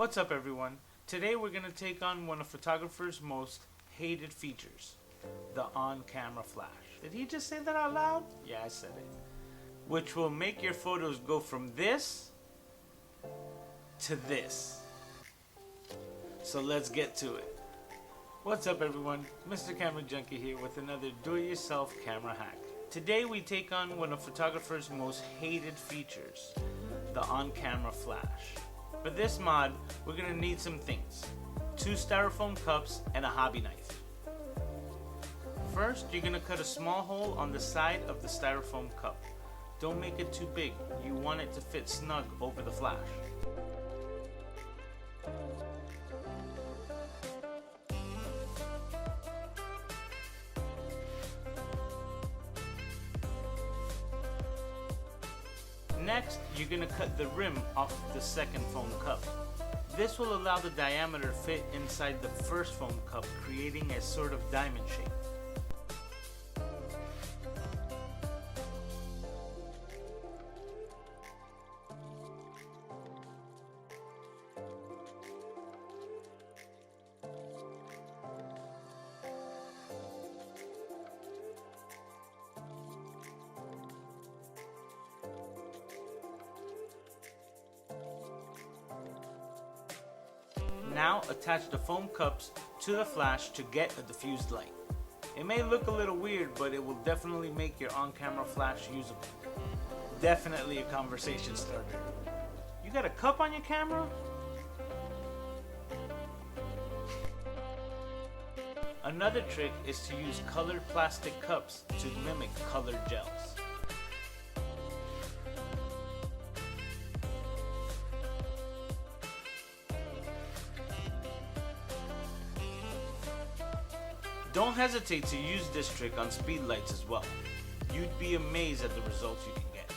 What's up everyone? Today we're going to take on one of photographer's most hated features, the on-camera flash. Did he just say that out loud? Yeah, I said it. Which will make your photos go from this to this. So let's get to it. What's up everyone? MrCameraJunkie here with another do-it-yourself camera hack. Today we take on one of photographer's most hated features, the on-camera flash. For this mod, we're going to need some things. 2 styrofoam cups and a hobby knife. First, you're going to cut a small hole on the side of the styrofoam cup. Don't make it too big, you want it to fit snug over the flash. Next, you're going to cut the rim off the second foam cup. This will allow the diameter to fit inside the first foam cup, creating a sort of diamond shape. Now attach the foam cups to the flash to get a diffused light. It may look a little weird, but it will definitely make your on-camera flash usable. Definitely a conversation starter. You got a cup on your camera? Another trick is to use colored plastic cups to mimic colored gels. Don't hesitate to use this trick on Speedlights as well. You'd be amazed at the results you can get.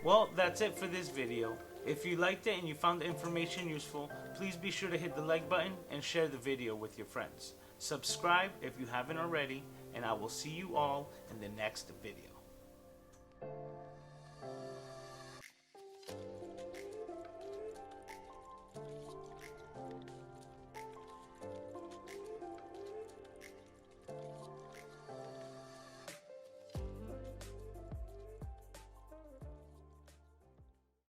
Well, that's it for this video. If you liked it and you found the information useful, please be sure to hit the like button and share the video with your friends. Subscribe if you haven't already, and I will see you all in the next video.